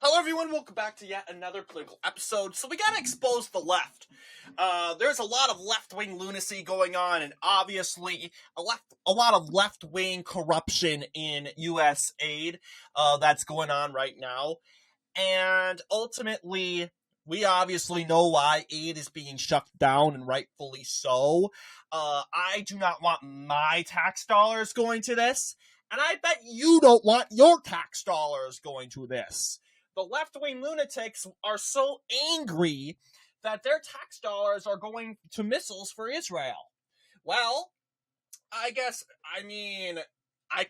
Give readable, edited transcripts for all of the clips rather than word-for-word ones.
Hello everyone, welcome back to yet another political episode. So we gotta expose the left. There's a lot of left-wing lunacy going on, and obviously a lot of left-wing corruption in U.S. aid that's going on right now. And ultimately, we obviously know why aid is being shut down, and rightfully so. I do not want my tax dollars going to this, and I bet you don't want your tax dollars going to this. The left-wing lunatics are so angry that their tax dollars are going to missiles for Israel. Well, I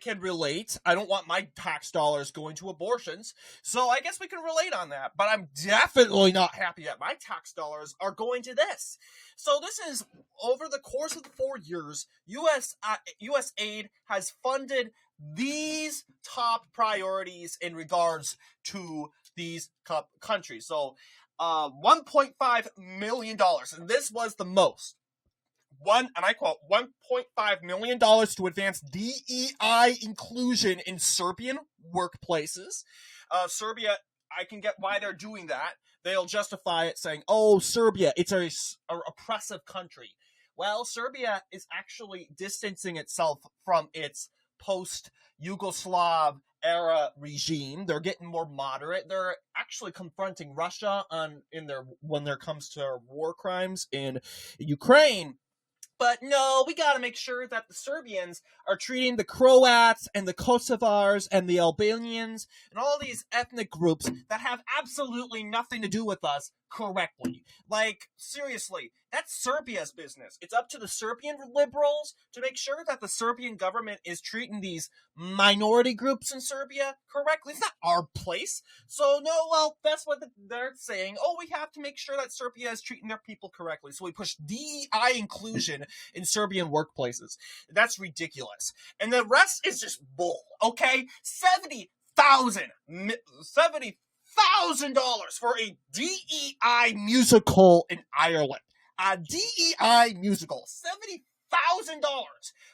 can relate. I don't want my tax dollars going to abortions, so I guess we can relate on that. But I'm definitely not happy that my tax dollars are going to this. So this is, over the course of the 4 years, U.S. aid has funded these top priorities in regards to these countries. So $1.5 million, and this was the most. And I quote, $1.5 million to advance DEI inclusion in Serbian workplaces. Serbia, I can get why they're doing that. They'll justify it saying, oh, Serbia, it's a oppressive country. Well, Serbia is actually distancing itself from its post-Yugoslav era regime. They're getting more moderate. They're actually confronting Russia when there comes to war crimes in Ukraine. But no, we gotta make sure that the Serbians are treating the Croats and the Kosovars and the Albanians and all these ethnic groups that have absolutely nothing to do with us correctly. Like, seriously, that's Serbia's business. It's up to the Serbian liberals to make sure that the Serbian government is treating these minority groups in Serbia correctly. It's not our place. So, no, well, that's what they're saying. Oh, we have to make sure that Serbia is treating their people correctly. So we push DEI inclusion in Serbian workplaces. That's ridiculous. And the rest is just bull, okay? $70,000 for a DEI musical in Ireland. A DEI musical. $70,000.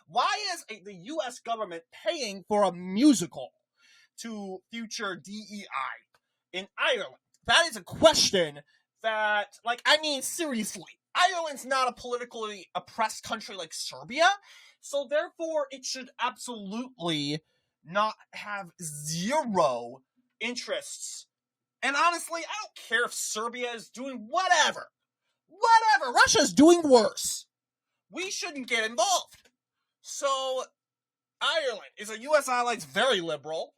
Why is the U.S. government paying for a musical to future DEI in Ireland? That is a question that, seriously. Ireland's not a politically oppressed country like Serbia, so therefore it should absolutely not have zero interests. And honestly, I don't care if Serbia is doing whatever. Russia's doing worse. We shouldn't get involved. So, Ireland is a U.S. ally that's very liberal.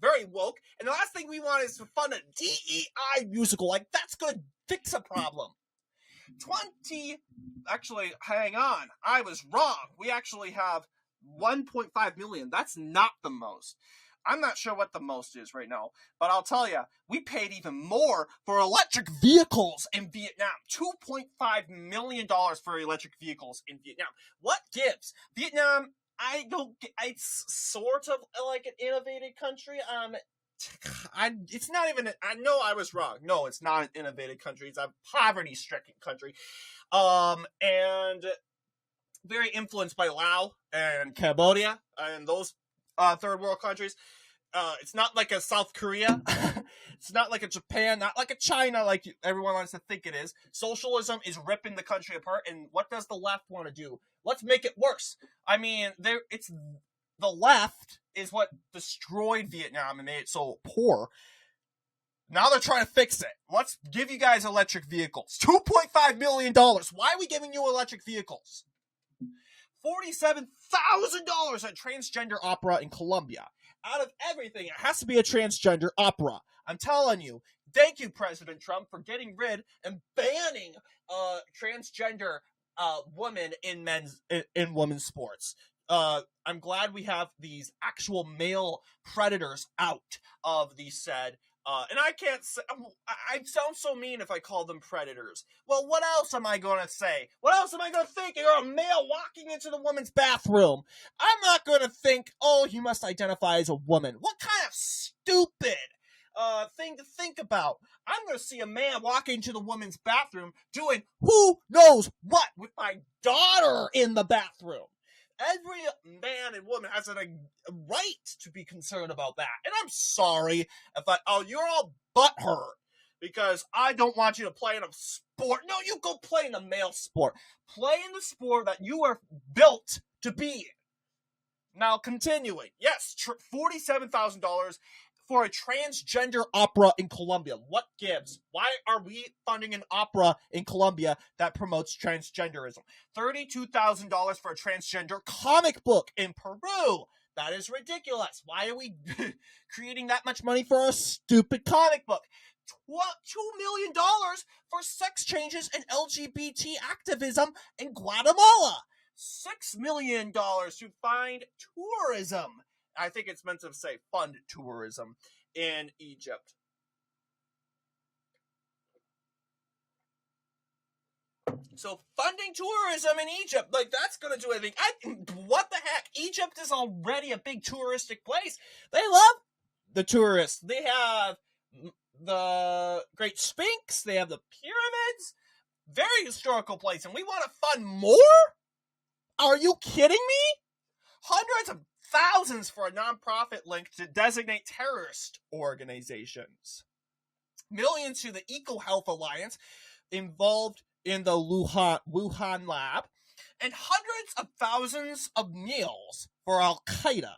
Very woke. And the last thing we want is to fund a DEI musical. That's going to fix a problem. Actually, hang on. I was wrong. We actually have 1.5 million. That's not the most. I'm not sure what the most is right now, but I'll tell you, we paid even more for electric vehicles in Vietnam. $2.5 million for electric vehicles in Vietnam. What gives? Vietnam, it's sort of like an innovative country. It's not even, I know I was wrong. No, it's not an innovative country. It's a poverty-stricken country. And very influenced by Laos and Cambodia and those third world countries. It's not like a South Korea. It's not like a Japan, not like a China like everyone wants to think it is. Socialism is ripping the country apart, and what does the left want to do? Let's make it worse. The left is what destroyed Vietnam and made it so poor. Now they're trying to fix it. Let's give you guys electric vehicles. $2.5 million. Why are we giving you electric vehicles? $47,000 at transgender opera in Colombia. Out of everything, it has to be a transgender opera. I'm telling you, thank you, President Trump, for getting rid and banning transgender women in women's sports. I'm glad we have these actual male predators out of the said. And I can't say, I sound so mean if I call them predators. Well, what else am I going to say? What else am I going to think? You're a male walking into the woman's bathroom. I'm not going to think, oh, he must identify as a woman. What kind of stupid thing to think about? I'm going to see a man walk into the woman's bathroom doing who knows what with my daughter in the bathroom. Every man and woman has a right to be concerned about that. And I'm sorry if you're all butthurt because I don't want you to play in a sport. No, you go play in a male sport. Play in the sport that you are built to be in. Now, continuing. Yes, $47,000 for a transgender opera in Colombia. What gives? Why are we funding an opera in Colombia that promotes transgenderism? $32,000 for a transgender comic book in Peru. That is ridiculous. Why are we creating that much money for a stupid comic book? $2 million for sex changes and LGBT activism in Guatemala. $6 million to find tourism. I think it's meant to say fund tourism in Egypt. So funding tourism in Egypt, like that's going to do anything. What the heck? Egypt is already a big touristic place. They love the tourists. They have the Great Sphinx. They have the pyramids. Very historical place. And we want to fund more? Are you kidding me? Hundreds of thousands for a nonprofit link to designate terrorist organizations. Millions to the EcoHealth Alliance involved in the Wuhan lab. And hundreds of thousands of meals for Al-Qaeda.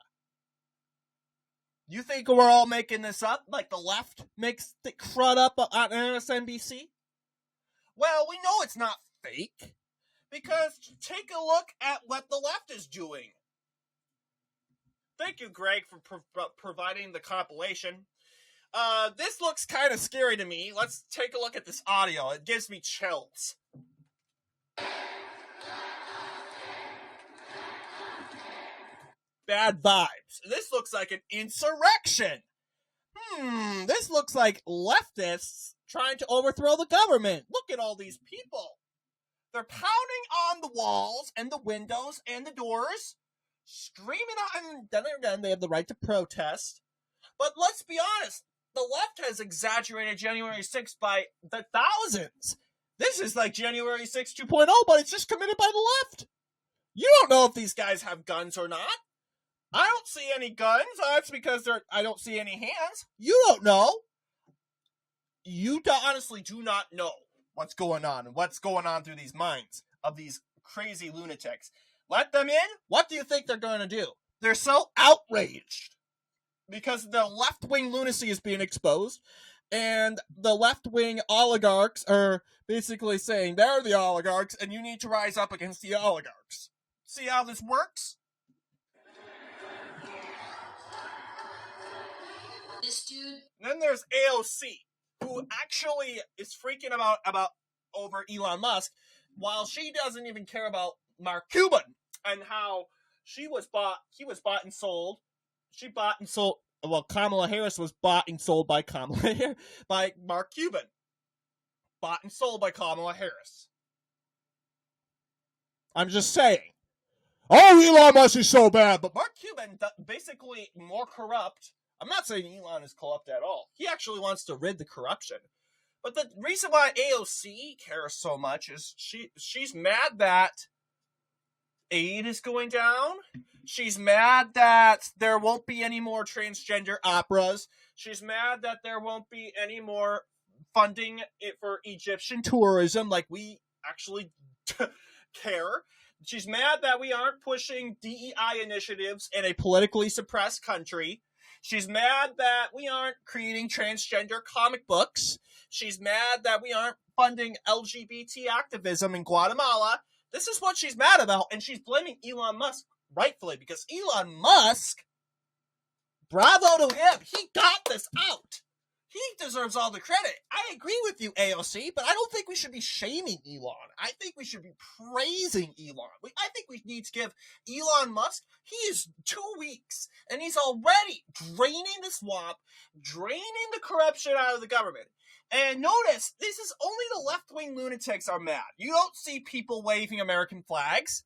You think we're all making this up like the left makes the crud up on MSNBC? Well, we know it's not fake. Because take a look at what the left is doing. Thank you, Greg, for providing the compilation. This looks kind of scary to me. Let's take a look at this audio. It gives me chills. Bad vibes. This looks like an insurrection. This looks like leftists trying to overthrow the government. Look at all these people. They're pounding on the walls and the windows and the doors, screaming on. Then they have the right to protest. But let's be honest, the left has exaggerated January 6th by the thousands. This is like January 6th 2.0, but it's just committed by the left. You don't know if these guys have guns or not. I don't see any guns. That's because I don't see any hands. You don't know. You honestly do not know what's going on and what's going on through these minds of these crazy lunatics. Let them in. What do you think they're going to do? They're so outraged because the left-wing lunacy is being exposed, and the left-wing oligarchs are basically saying they're the oligarchs and you need to rise up against the oligarchs. See how this works? This dude. Then there's AOC, who actually is freaking about over Elon Musk, while she doesn't even care about Mark Cuban and how he was bought and sold. She bought and sold. Well, Kamala Harris was bought and sold by Mark Cuban. Bought and sold by Kamala Harris. I'm just saying. Oh, Elon Musk is so bad, but Mark Cuban basically more corrupt. I'm not saying Elon is corrupt at all. He actually wants to rid the corruption. But the reason why AOC cares so much is she's mad that aid is going down. She's mad that there won't be any more transgender operas. She's mad that there won't be any more funding for Egyptian tourism like we actually care. She's mad that we aren't pushing DEI initiatives in a politically suppressed country. She's mad that we aren't creating transgender comic books. She's mad that we aren't funding LGBT activism in Guatemala. This is what she's mad about, and she's blaming Elon Musk, rightfully, because Elon Musk, bravo to him, he got this out. He deserves all the credit. I agree with you, AOC, but I don't think we should be shaming Elon. I think we should be praising Elon. I think we need to give Elon Musk, he is 2 weeks, and he's already draining the swamp, draining the corruption out of the government. And notice, this is only the left-wing lunatics are mad. You don't see people waving American flags.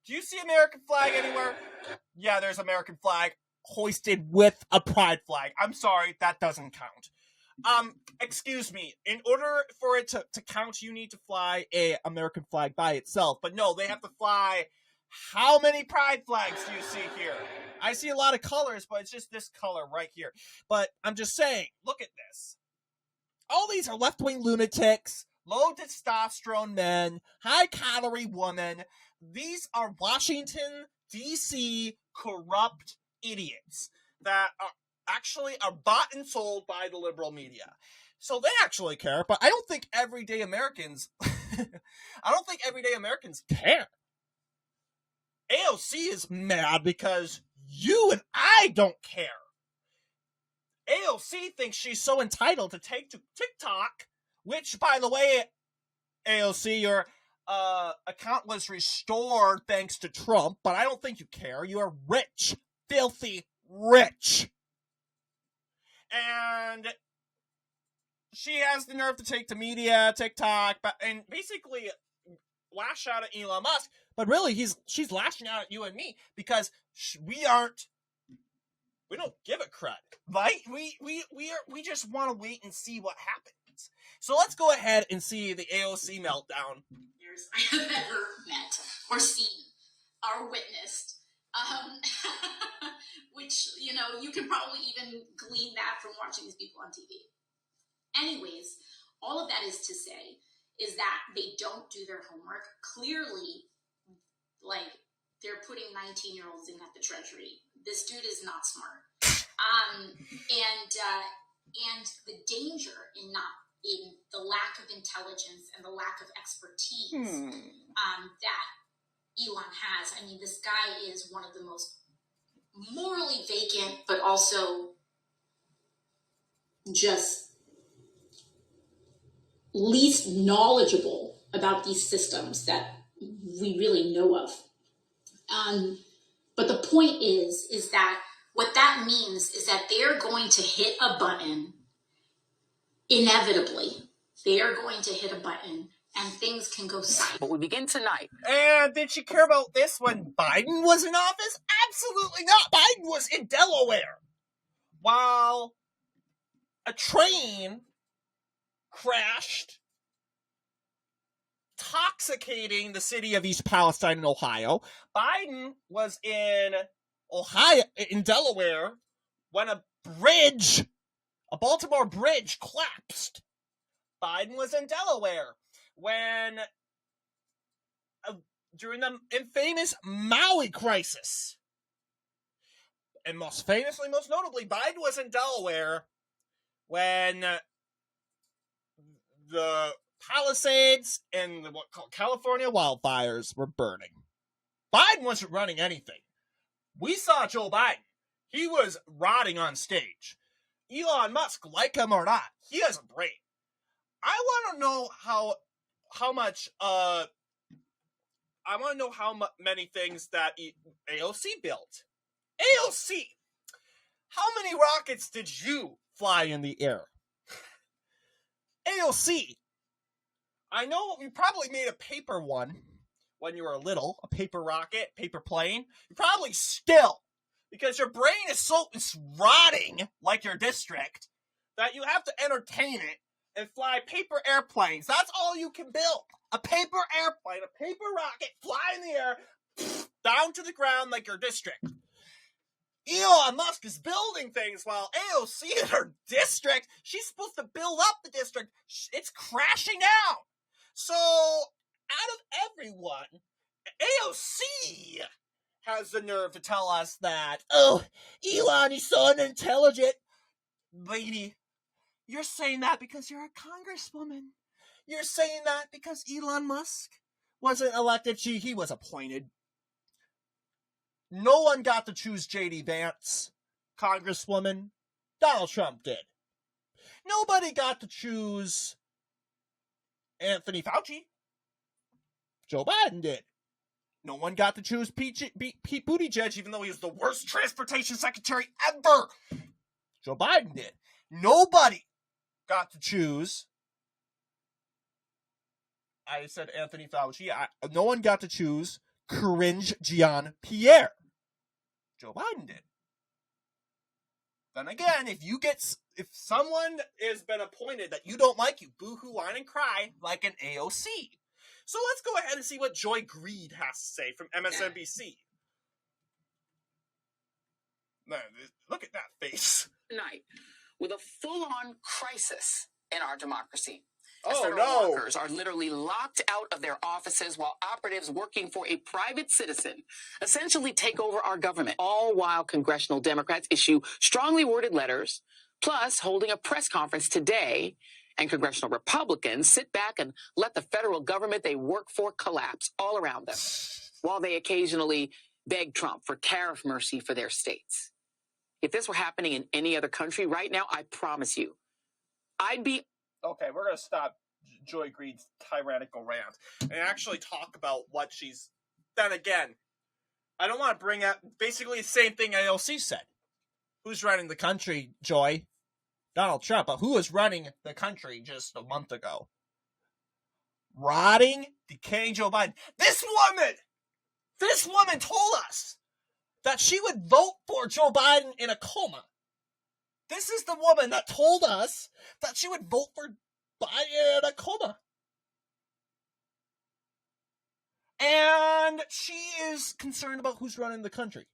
Do you see American flag anywhere? Yeah, there's American flag hoisted with a pride flag. I'm sorry, that doesn't count. Excuse me. In order for it to count, you need to fly a American flag by itself. But no, they have to fly How many pride flags do you see here? I see a lot of colors, but it's just this color right here. But I'm just saying, look at this. All these are left-wing lunatics, low testosterone men, high-calorie women. These are Washington, D.C. corrupt idiots that are bought and sold by the liberal media. So they actually care, but I don't think everyday Americans care. AOC is mad because you and I don't care. AOC thinks she's so entitled to take to TikTok, which, by the way, AOC, your account was restored thanks to Trump, but I don't think you care. You are rich, filthy rich. And she has the nerve to take to media, TikTok, and basically lash out at Elon Musk. But really, she's lashing out at you and me because we don't give a crud, right? We just want to wait and see what happens. So let's go ahead and see the AOC meltdown. I have ever met or seen or witnessed, which, you can probably even glean that from watching these people on TV. Anyways, all of that is to say is that they don't do their homework. Clearly, they're putting 19-year-olds in at the Treasury. This dude is not smart. And the danger in the lack of intelligence and the lack of expertise that Elon has. I mean, this guy is one of the most morally vacant, but also just least knowledgeable about these systems that we really know of. But the point is that what that means is that they're going to hit a button. Inevitably, they are going to hit a button and things can go south. But we begin tonight. And did she care about this when Biden was in office? Absolutely not. Biden was in Delaware while a train crashed, intoxicating the city of East Palestine in Ohio. Biden was in Delaware, when a Baltimore bridge collapsed. Biden was in Delaware when, during the infamous Maui crisis. And most notably, Biden was in Delaware when the Palisades and the California wildfires were burning. Biden wasn't running anything. We saw Joe Biden. He was rotting on stage. Elon Musk, like him or not, he has a brain. I want to know how many things that AOC built. AOC, how many rockets did you fly in the air? AOC, I know you probably made a paper one when you were little, a paper rocket, paper plane. You probably still, because your brain is rotting like your district, that you have to entertain it and fly paper airplanes. That's all you can build. A paper airplane, a paper rocket, fly in the air, down to the ground like your district. Elon Musk is building things while AOC in her district, she's supposed to build up the district. It's crashing down. So, out of everyone, AOC has the nerve to tell us that, oh, Elon is so unintelligent. Lady, you're saying that because you're a congresswoman. You're saying that because Elon Musk wasn't elected. He was appointed. No one got to choose J.D. Vance, congresswoman. Donald Trump did. Nobody got to choose Anthony Fauci. Joe Biden did. No one got to choose Pete Buttigieg, even though he was the worst transportation secretary ever. Joe Biden did. Nobody got to choose. I said Anthony Fauci. No one got to choose Cringe Jean-Pierre. Joe Biden did. Then again, if someone has been appointed that you don't like, you boo-hoo, whine, and cry like an AOC. So let's go ahead and see what Joy Greed has to say from MSNBC. Man, look at that face. Tonight, with a full-on crisis in our democracy. Oh, Workers are literally locked out of their offices while operatives working for a private citizen essentially take over our government, all while congressional Democrats issue strongly worded letters, plus holding a press conference today, and congressional Republicans sit back and let the federal government they work for collapse all around them, while they occasionally beg Trump for tariff mercy for their states. If this were happening in any other country right now, I promise you, I'd be... Okay, we're going to stop Joy Greed's tyrannical rant and actually talk about what she's... Then again, I don't want to bring up basically the same thing AOC said. Who's running the country, Joy? Donald Trump. But who was running the country just a month ago? Rotting, decaying Joe Biden. This woman told us that she would vote for Joe Biden in a coma. This is the woman that told us that she would vote for Biden in a coma. And she is concerned about who's running the country.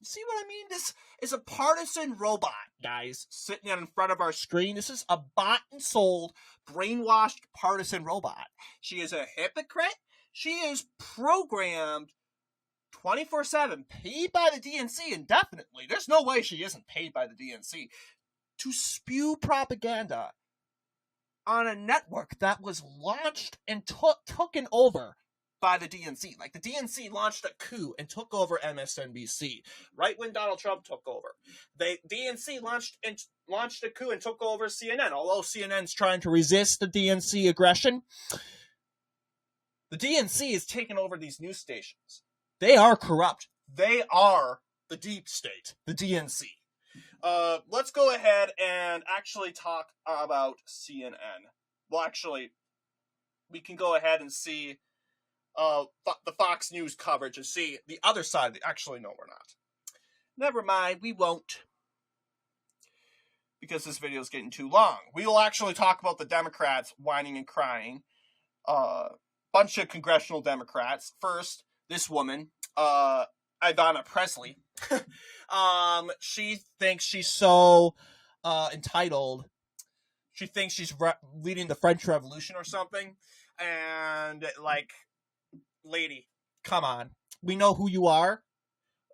You see what I mean? This is a partisan robot, guys, sitting in front of our screen. This is a bought and sold, brainwashed partisan robot. She is a hypocrite. She is programmed 24/7, paid by the DNC indefinitely. There's no way she isn't paid by the DNC to spew propaganda on a network that was launched and taken over by the DNC. Like, the DNC launched a coup and took over MSNBC right when Donald Trump took over. The DNC launched a coup and took over CNN. Although CNN's trying to resist the DNC aggression, the DNC is taking over these news stations. They are corrupt. They are the deep state, the DNC. Let's go ahead and actually talk about CNN. Well, actually, we can go ahead and see the Fox News coverage and see the other side. Actually, no, we're not. Never mind, we won't. Because this video is getting too long. We will actually talk about the Democrats whining and crying. Bunch of congressional Democrats. First, this woman, Ivana Presley, she thinks she's so entitled. She thinks she's leading the French Revolution or something. And, like, lady, come on. We know who you are.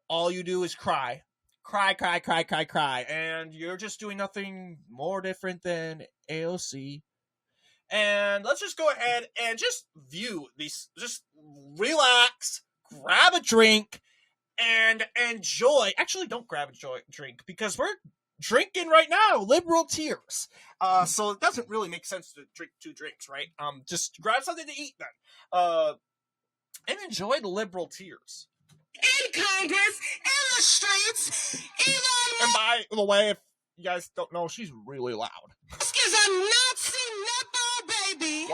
All you do is cry. Cry, cry, cry, cry, cry. And you're just doing nothing more different than AOC. And let's just go ahead and just view these, just relax, grab a drink, and enjoy. Actually, don't grab a drink, because we're drinking right now, liberal tears. So it doesn't really make sense to drink 2 drinks, right? Just grab something to eat then. And enjoy the liberal tears. In Congress, in the streets, And by the way, if you guys don't know, she's really loud. is a Nazi nepo baby.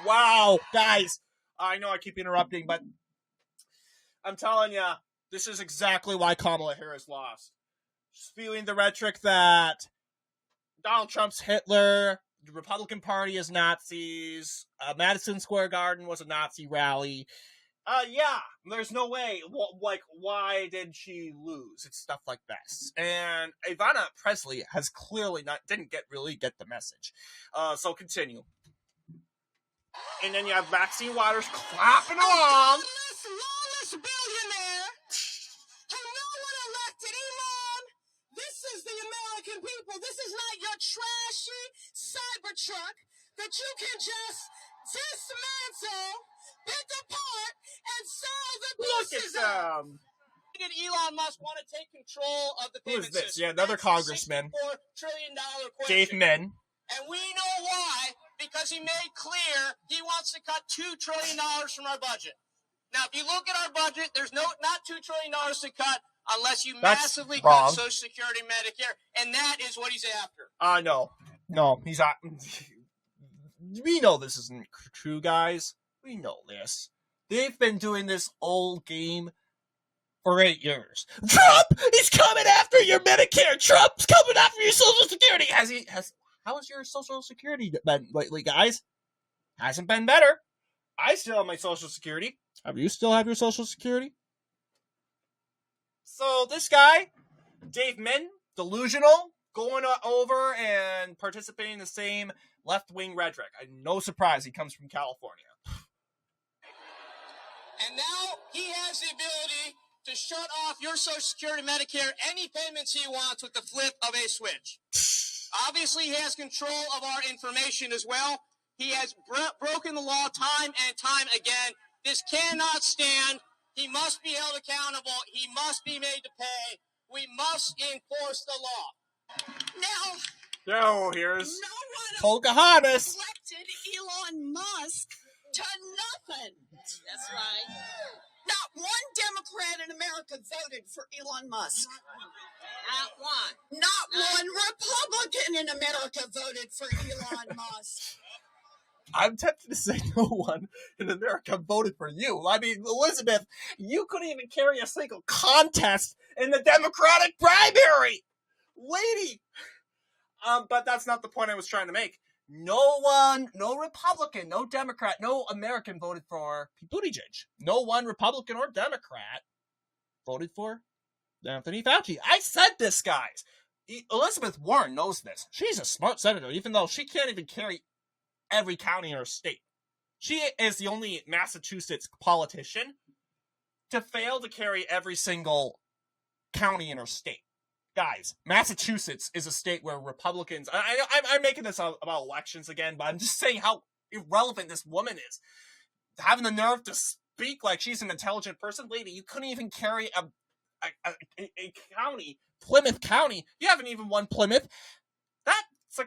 Wow, guys. I know I keep interrupting, but I'm telling you, this is exactly why Kamala Harris lost. Spewing the rhetoric that Donald Trump's Hitler, the Republican Party is Nazis, Madison Square Garden was a Nazi rally. Yeah, there's no way. Like, why did she lose? It's stuff like this. And Ivana Presley has clearly didn't really get the message. So continue. And then you have Maxine Waters clapping along. Lawless billionaire who no one elected him on. This is the American people. This is not your trashy Cybertruck that you can just dismantle, pick apart, and sell the pieces Look at them. Did Elon Musk want to take control of the Who is payment this? system? Yeah, another That's congressman. $64 trillion question. Dave Min. And we know why, because he made clear he wants to cut $2 trillion from our budget. Now, if you look at our budget, there's not $2 trillion to cut unless you That's massively wrong. cut Social Security and Medicare, and that is what he's after. No, he's not. We know this isn't true, guys. We know this. They've been doing this old game for 8 years. Trump is coming after your Medicare. Trump's coming after your Social Security. How has your Social Security been lately, guys? Hasn't been better. I still have my Social Security. Have you still have your Social Security? So this guy, Dave Min, delusional, going over and participating in the same left-wing rhetoric. No surprise, he comes from California. And now he has the ability to shut off your Social Security, Medicare, any payments he wants with the flip of a switch. Obviously, he has control of our information as well. He has broken the law time and time again. This cannot stand. He must be held accountable. He must be made to pay. We must enforce the law. Now, Here's no one Pocahontas. elected Elon Musk to nothing. That's right. Not one Democrat in America voted for Elon Musk. Not one. Not one Republican in America voted for Elon Musk. I'm tempted to say no one in America voted for you. I mean, Elizabeth, you couldn't even carry a single contest in the Democratic primary. Lady. But that's not the point I was trying to make. No one, no Republican, no Democrat, no American voted for Pete Buttigieg. No one Republican or Democrat voted for Anthony Fauci. I said this, guys. Elizabeth Warren knows this. She's a smart senator, even though she can't even carry every county in her state. She is the only Massachusetts politician to fail to carry every single county in her state. Guys, Massachusetts is a state where Republicans... I'm making this about elections again, but I'm just saying how irrelevant this woman is. Having the nerve to speak like she's an intelligent person. Lady, you couldn't even carry a county, Plymouth County. You haven't even won Plymouth. That's a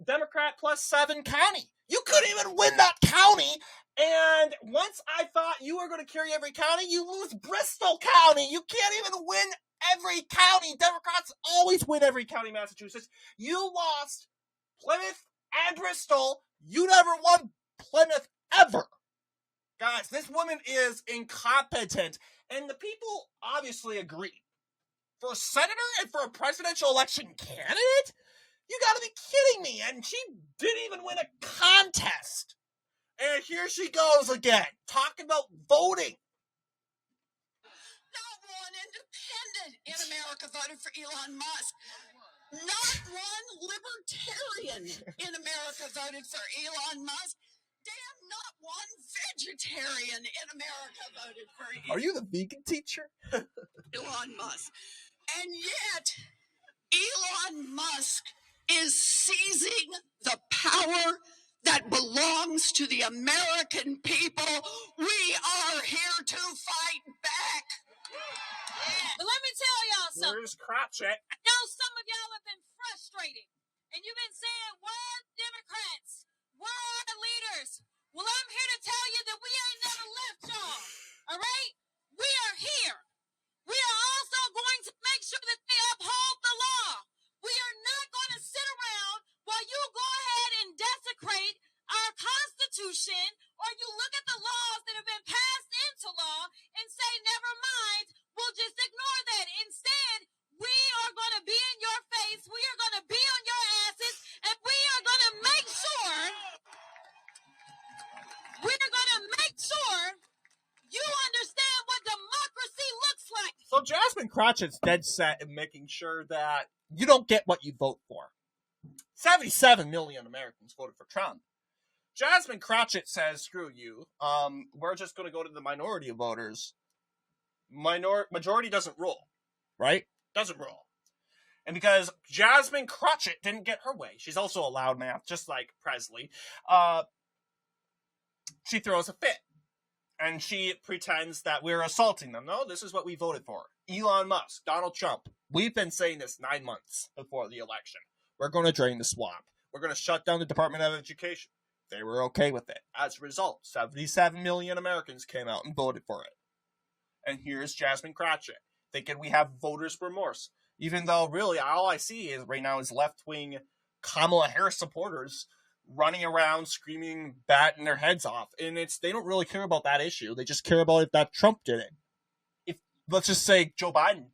Democrat +7 county. You couldn't even win that county. And once I thought you were going to carry every county, you lose Bristol County. You can't even win every county. Democrats always win every county in Massachusetts. You lost Plymouth and Bristol. You never won Plymouth ever. Guys, this woman is incompetent. And the people obviously agree. For a senator and for a presidential election candidate? You gotta be kidding me. And she didn't even win a contest. And here she goes again, talking about voting. Not one independent in America voted for Elon Musk. Not one libertarian in America voted for Elon Musk. Damn, not one vegetarian in America voted for Elon Musk. Are you the vegan teacher? Elon Musk. And yet, Elon Musk is seizing the power that belongs to the American people. We are here to fight back. But let me tell y'all something. Where's Cratchit? I know some of y'all have been frustrated, and you've been saying, "Where Democrats? Where are the leaders?" Well, I'm here to tell you that we ain't never left y'all. All right? We are here. We are also going to make sure that they uphold the law. We are not going to sit around while you go ahead and desecrate our Constitution, or you look at the laws that have been passed into law and say, never mind, we'll just ignore that. Instead, we are going to be in your face, we are going to be on your asses, and we are going to make sure you understand what democracy looks like. So Jasmine Cratchit's dead set in making sure that you don't get what you vote for. 77 million Americans voted for Trump. Jasmine Cratchit says, screw you. We're just going to go to the minority of voters. Majority doesn't rule, right? Doesn't rule. And because Jasmine Cratchit didn't get her way, she's also a loudmouth, just like Presley, she throws a fit. And she pretends that we're assaulting them. No, this is what we voted for. Elon Musk, Donald Trump. We've been saying this 9 months before the election. We're going to drain the swamp. We're going to shut down the Department of Education. They were okay with it. As a result, 77 million Americans came out and voted for it. And here's Jasmine Cratchit, thinking we have voters' remorse. Even though, really, all I see is right now is left-wing Kamala Harris supporters running around screaming, batting their heads off. And they don't really care about that issue. They just care about if that Trump did it. If, let's just say, Joe Biden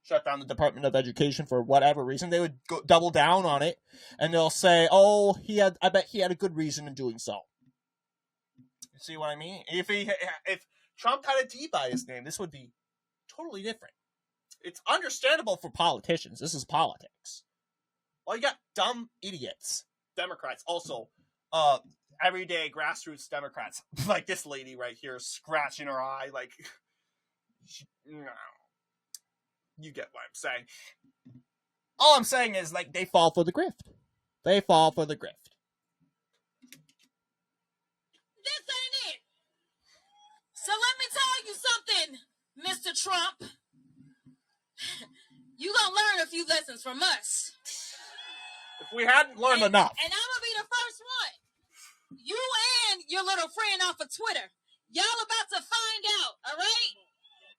shut down the Department of Education for whatever reason, they would go double down on it, and they'll say, "Oh, I bet he had a good reason in doing so." You see what I mean? If Trump had a D by his name, this would be totally different. It's understandable for politicians. This is politics. Well, you got dumb idiots, Democrats, also everyday grassroots Democrats, like this lady right here, scratching her eye, like, no. You get what I'm saying. All I'm saying is, like, they fall for the grift. They fall for the grift. This ain't it. So let me tell you something, Mr. Trump. You gonna learn a few lessons from us. If we hadn't learned enough. And I'm gonna be the first one. You and your little friend off of Twitter. Y'all about to find out, all right?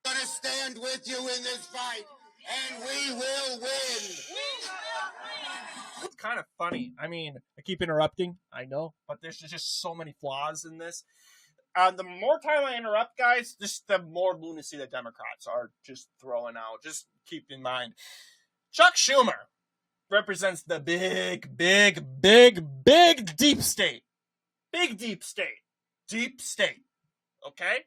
I'm gonna stand with you in this fight, and we will win. It's kind of funny. I mean, I keep interrupting, I know, but there's just so many flaws in this. The more time I interrupt, guys, just the more lunacy the Democrats are just throwing out. Just keep in mind, Chuck Schumer represents the big deep state. Big deep state. Deep state. Okay?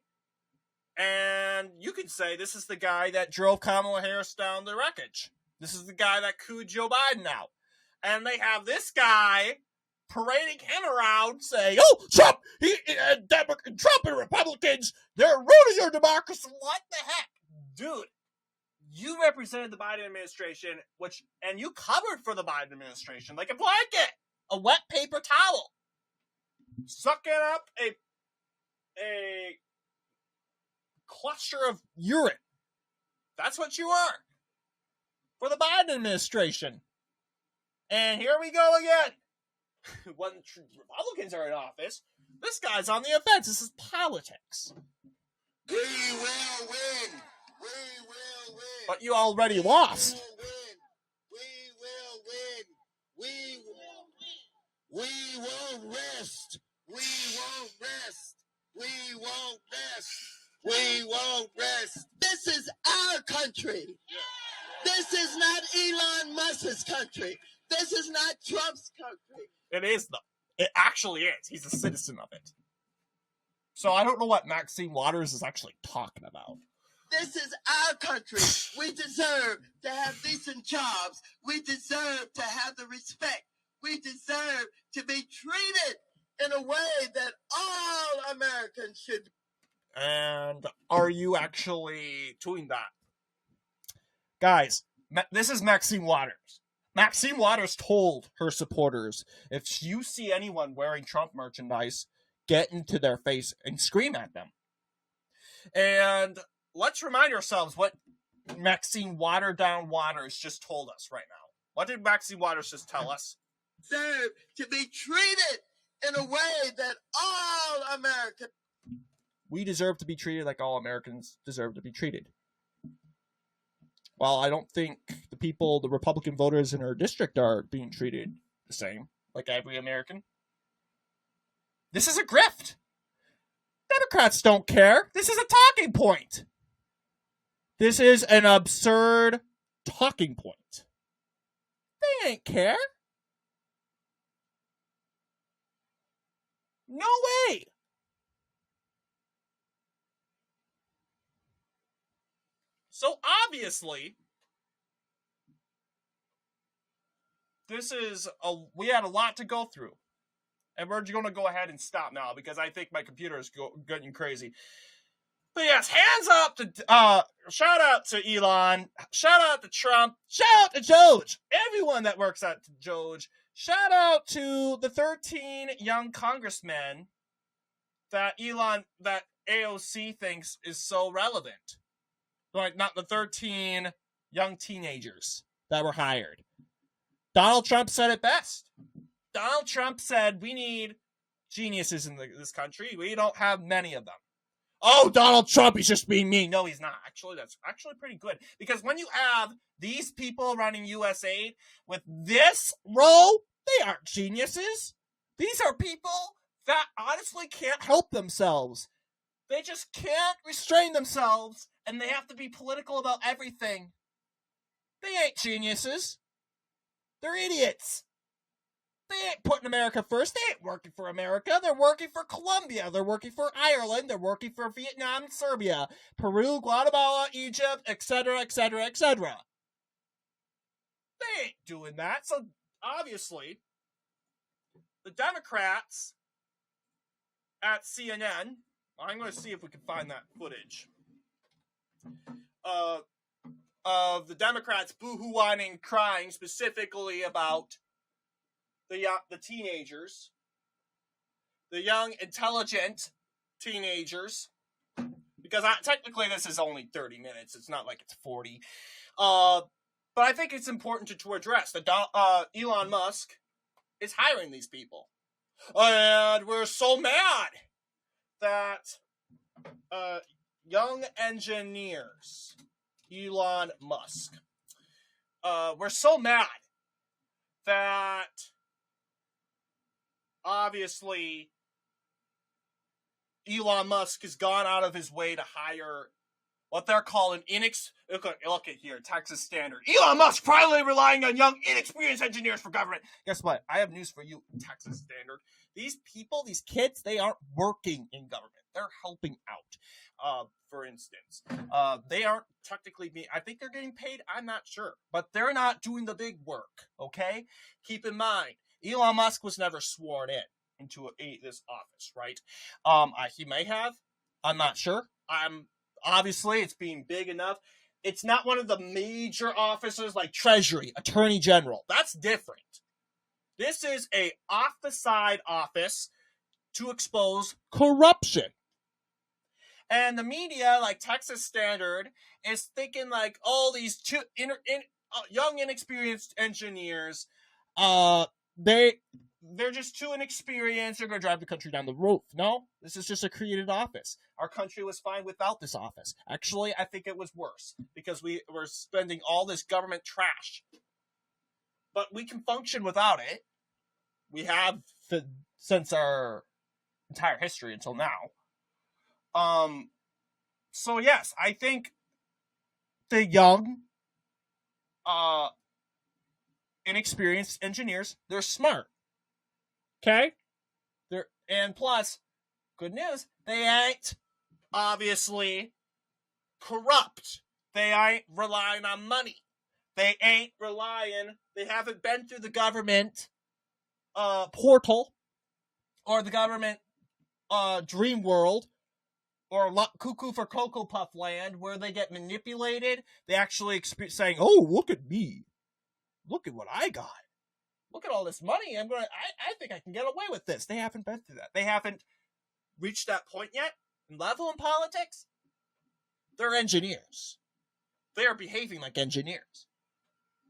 And you could say this is the guy that drove Kamala Harris down the wreckage. This is the guy that cooed Joe Biden out. And they have this guy parading him around saying, "Oh, Trump, Trump and Republicans, they're ruining your democracy." What the heck? Dude, you represented the Biden administration, and you covered for the Biden administration like a blanket, a wet paper towel, sucking up a cluster of urine. That's what you are for the Biden administration. And here we go again. When Republicans are in office, this guy's on the offense. This is politics. We will win. We will win. But you already lost. We will win. We won't rest. We won't rest. We won't rest. We won't rest. This is our country. This is not Elon Musk's country. This is not Trump's country. It is, though. It actually is. He's a citizen of it. So I don't know what Maxine Waters is actually talking about. This is our country. We deserve to have decent jobs. We deserve to have the respect. We deserve to be treated in a way that all Americans should. And are you actually doing that? Guys, this is Maxine Waters. Maxine Waters told her supporters, if you see anyone wearing Trump merchandise, get into their face and scream at them. And let's remind ourselves what Maxine Watered Down Waters just told us right now. What did Maxine Waters just tell us? Deserve to be treated in a way that all Americans. We deserve to be treated like all Americans deserve to be treated. Well, I don't think the Republican voters in our district are being treated the same, like every American. This is a grift. Democrats don't care. This is a talking point. This is an absurd talking point. They ain't care. No way. So obviously, we had a lot to go through. And we're going to go ahead and stop now because I think my computer is getting crazy. But yes, hands up to, shout out to Elon, shout out to Trump, shout out to DOGE, everyone that works at DOGE. Shout out to the 13 young congressmen that AOC thinks is so relevant. Like, not the 13 young teenagers that were hired. Donald Trump said it best. Donald Trump said, we need geniuses in this country. We don't have many of them. Oh, Donald Trump, he's just being mean. No, he's not. Actually, that's actually pretty good. Because when you have these people running USAID with this role, they aren't geniuses. These are people that honestly can't help themselves. They just can't restrain themselves, and they have to be political about everything. They ain't geniuses. They're idiots. They ain't putting America first. They ain't working for America. They're working for Colombia. They're working for Ireland. They're working for Vietnam and Serbia, Peru, Guatemala, Egypt, etc., etc., etc. They ain't doing that. So, obviously, the Democrats at CNN, I'm going to see if we can find that footage, of the Democrats boohoo whining, crying specifically about the teenagers, the young, intelligent teenagers, because technically this is only 30 minutes. It's not like it's 40. But I think it's important to address that Elon Musk is hiring these people. And we're so mad that young engineers, Elon Musk, we're so mad that obviously Elon Musk has gone out of his way to hire what they're calling look at here, Texas Standard. Elon Musk finally relying on young, inexperienced engineers for government. Guess what? I have news for you, Texas Standard. These people, these kids, they aren't working in government. They're helping out. For instance, they aren't technically being, I think they're getting paid. I'm not sure, but they're not doing the big work. Okay. Keep in mind, Elon Musk was never sworn into this office, right? He may have. I'm not sure. Obviously, it's being big enough. It's not one of the major offices like Treasury, Attorney General. That's different. This is a off-the-side office to expose corruption. And the media, like Texas Standard, is thinking like, oh, these two young, inexperienced engineers, they're just too inexperienced. They're going to drive the country down the roof. No, this is just a created office. Our country was fine without this office. Actually, I think it was worse because we were spending all this government trash. But we can function without it. We have since our entire history until now. So yes, I think the young, inexperienced engineers, they're smart. Okay? And plus, good news, they ain't obviously corrupt. They ain't relying on money. They haven't been through the government portal or the government dream world or Cuckoo for Cocoa Puff land where they get manipulated. They actually saying, oh, look at me. Look at what I got. Look at all this money. I think I can get away with this. They haven't been through that. They haven't reached that point yet. Level in politics, they're engineers. They are behaving like engineers.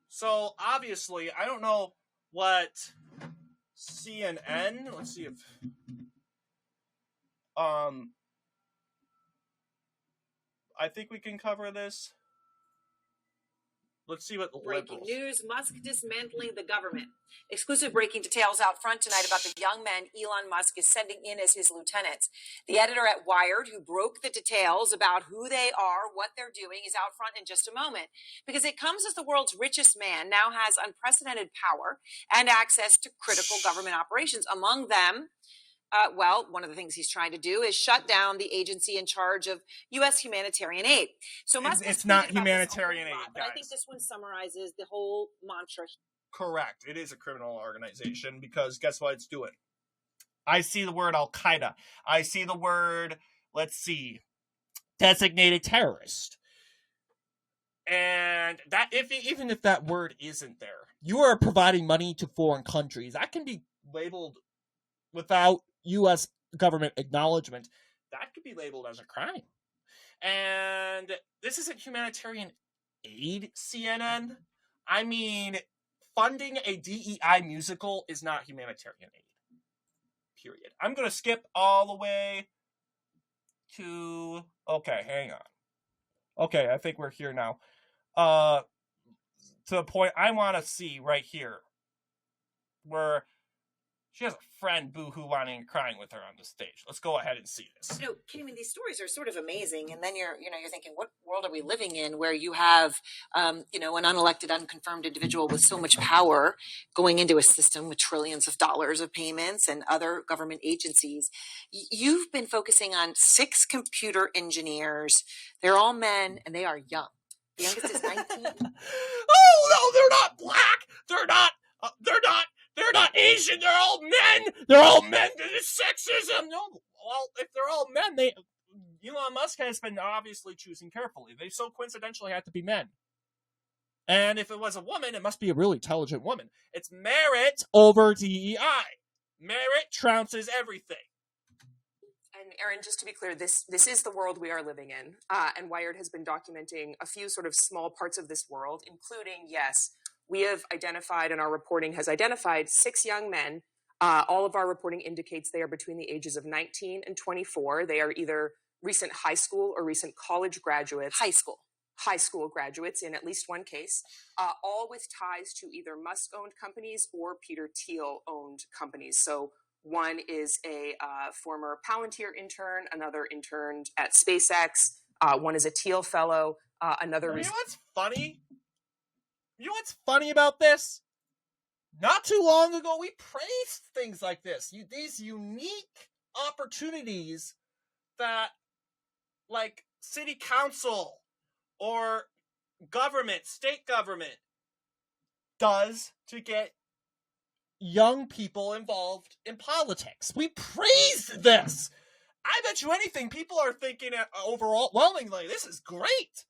So, obviously, I don't know what CNN, let's see if, I think we can cover this. Let's see what the Breaking Liberals. news, Musk dismantling the government. Exclusive breaking details out front tonight about the young men Elon Musk is sending in as his lieutenants. The editor at Wired, who broke the details about who they are, what they're doing, is out front in just a moment. Because it comes as the world's richest man now has unprecedented power and access to critical government operations. Among them, one of the things he's trying to do is shut down the agency in charge of U.S. humanitarian aid. So Musk it's not humanitarian aid, but I think this one summarizes the whole mantra. Correct. It is a criminal organization because guess what it's doing? I see the word Al-Qaeda. I see the word, designated terrorist. And that even if that word isn't there, you are providing money to foreign countries. That can be labeled without U.S. government acknowledgement. That could be labeled as a crime. And this isn't humanitarian aid, CNN. I mean, funding a DEI musical is not humanitarian aid. Period. I'm going to skip all the way to... Okay, hang on. Okay, I think we're here now. To the point I want to see right here. Where She has a friend, Boohoo, whining and crying with her on the stage. Let's go ahead and see this. You know, Kitty, I mean, these stories are sort of amazing, and then you're thinking, what world are we living in where you have, an unelected, unconfirmed individual with so much power going into a system with trillions of dollars of payments and other government agencies? You've been focusing on 6 computer engineers. They're all men, and they are young. The youngest is 19. Oh no, they're not black. They're not Asian. They're all men. They're all men. This is sexism. No, well, if they're all men, Elon Musk has been obviously choosing carefully. They so coincidentally had to be men. And if it was a woman, it must be a really intelligent woman. It's merit over DEI. Merit trounces everything. And Aaron, just to be clear, this is the world we are living in. And Wired has been documenting a few sort of small parts of this world, including, yes, we have identified, and our reporting has identified 6 young men. All of our reporting indicates they are between the ages of 19 and 24. They are either recent high school or recent college graduates. High school graduates in at least one case, all with ties to either Musk-owned companies or Peter Thiel-owned companies. So one is a former Palantir intern, another interned at SpaceX, one is a Thiel fellow, another... You know what's funny? You know what's funny about this? Not too long ago, we praised things like this. These unique opportunities that, like, city council or government, state government, does to get young people involved in politics. We praised this. I bet you anything, people are thinking overwhelmingly, this is great.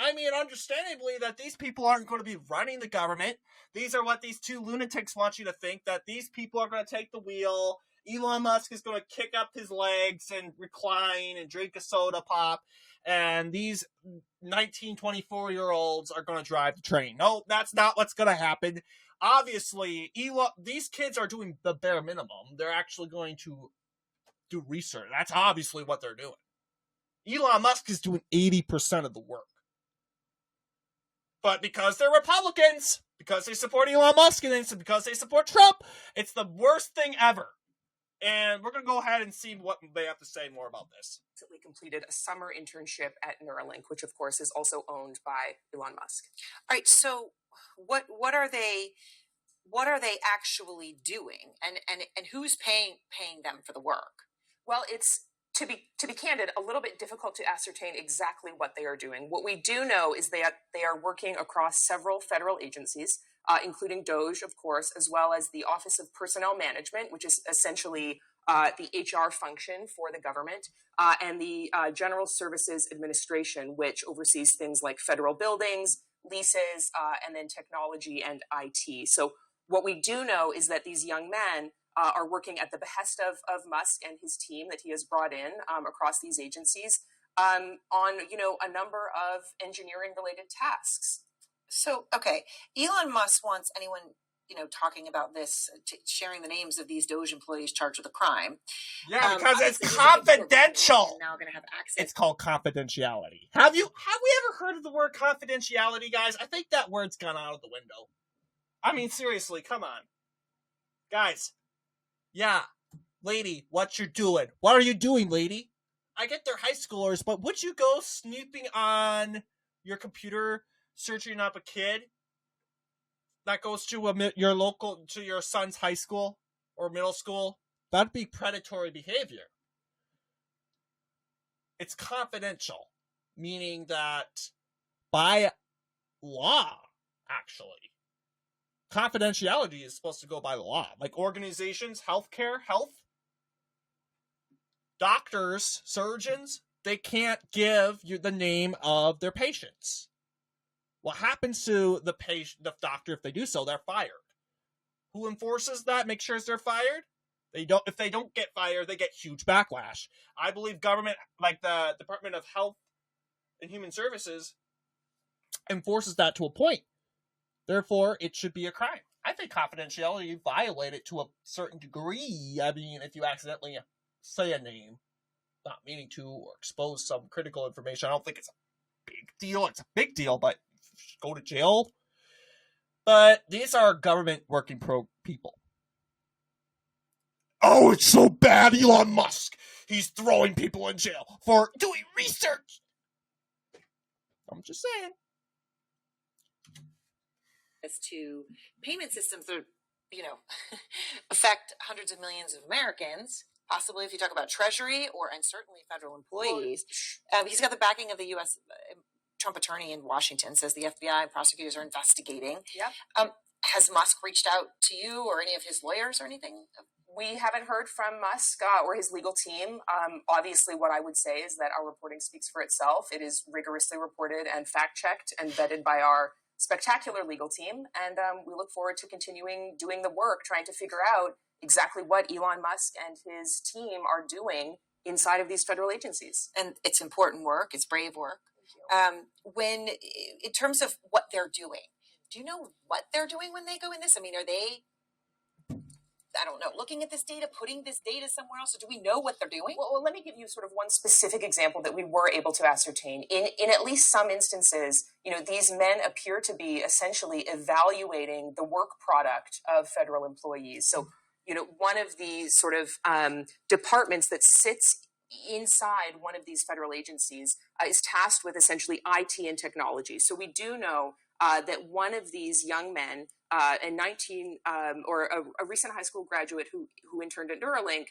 I mean, understandably, that these people aren't going to be running the government. These are what these 2 lunatics want you to think, that these people are going to take the wheel. Elon Musk is going to kick up his legs and recline and drink a soda pop. And these 19, 24-year-olds are going to drive the train. No, that's not what's going to happen. Obviously, these kids are doing the bare minimum. They're actually going to do research. That's obviously what they're doing. Elon Musk is doing 80% of the work. But because they're Republicans, because they support Elon Musk, and because they support Trump, it's the worst thing ever. And we're going to go ahead and see what they have to say more about this. Recently completed a summer internship at Neuralink, which of course is also owned by Elon Musk. All right, so what are they actually doing, and who's paying them for the work? Well, it's to be candid, a little bit difficult to ascertain exactly what they are doing. What we do know is they are working across several federal agencies, including DOGE, of course, as well as the Office of Personnel Management, which is essentially the HR function for the government, and the General Services Administration, which oversees things like federal buildings, leases, and then technology and IT. So what we do know is that these young men are working at the behest of Musk and his team that he has brought in across these agencies on a number of engineering-related tasks. So, okay, Elon Musk wants anyone, talking about this, sharing the names of these DOGE employees charged with a crime. Yeah, because it's confidential. Now going to have access. It's called confidentiality. Have we ever heard of the word confidentiality, guys? I think that word's gone out of the window. I mean, seriously, come on. Guys. Yeah, lady, what you doing? What are you doing, lady? I get they're high schoolers, but would you go snooping on your computer, searching up a kid that goes to your son's high school or middle school? That'd be predatory behavior. It's confidential, meaning that by law, actually, confidentiality is supposed to go by the law. Like organizations, healthcare, health, doctors, surgeons, they can't give you the name of their patients. What happens to the doctor if they do so? They're fired. Who enforces that? Make sure they're fired? If they don't get fired, they get huge backlash. I believe government, like the Department of Health and Human Services, enforces that to a point. Therefore, it should be a crime. I think confidentiality, you violate it to a certain degree. I mean, if you accidentally say a name, not meaning to, or expose some critical information, I don't think it's a big deal. It's a big deal, but go to jail. But these are government working pro people. Oh, it's so bad, Elon Musk. He's throwing people in jail for doing research. I'm just saying. As to payment systems that, affect hundreds of millions of Americans, possibly if you talk about Treasury and certainly federal employees. He's got the backing of the U.S. Trump attorney in Washington, says the FBI and prosecutors are investigating. Yep. Has Musk reached out to you or any of his lawyers or anything? We haven't heard from Musk or his legal team. Obviously, what I would say is that our reporting speaks for itself. It is rigorously reported and fact-checked and vetted by our spectacular legal team. And we look forward to continuing doing the work, trying to figure out exactly what Elon Musk and his team are doing inside of these federal agencies. And it's important work. It's brave work. When, in terms of what they're doing, do you know what they're doing when they go in this? I mean, are they, I don't know, looking at this data, putting this data somewhere else? Or do we know what they're doing? Well, let me give you sort of one specific example that we were able to ascertain. In at least some instances, these men appear to be essentially evaluating the work product of federal employees. So, one of these sort of departments that sits inside one of these federal agencies is tasked with essentially IT and technology. So we do know that one of these young men, a recent high school graduate who interned at Neuralink,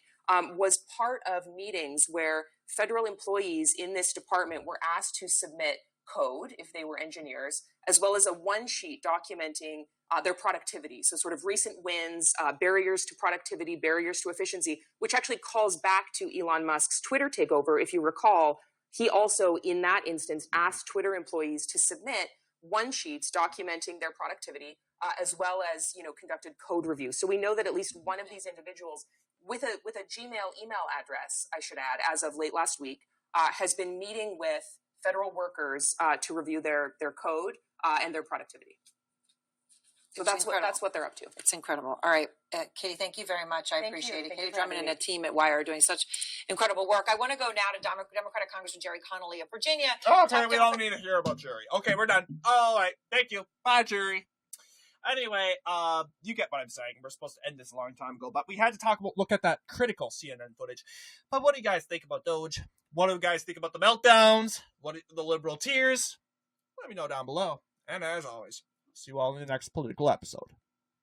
was part of meetings where federal employees in this department were asked to submit code if they were engineers, as well as a one sheet documenting their productivity. So sort of recent wins, barriers to productivity, barriers to efficiency, which actually calls back to Elon Musk's Twitter takeover. If you recall, he also in that instance asked Twitter employees to submit one sheets documenting their productivity, as well as conducted code reviews. So we know that at least one of these individuals with a Gmail email address, I should add, as of late last week, has been meeting with federal workers to review their code and their productivity. So that's what they're up to. It's incredible. All right, Katie, thank you very much. I appreciate it. Katie Drummond and a team at Wire are doing such incredible work. I want to go now to Democratic Congressman Jerry Connolly of Virginia. Okay, we don't need to hear about Jerry. Okay, we're done. All right, thank you. Bye, Jerry. Anyway, you get what I'm saying. We're supposed to end this a long time ago, but we had to look at that critical CNN footage. But what do you guys think about DOGE? What do you guys think about the meltdowns? The liberal tears? Let me know down below. And as always, see you all in the next political episode.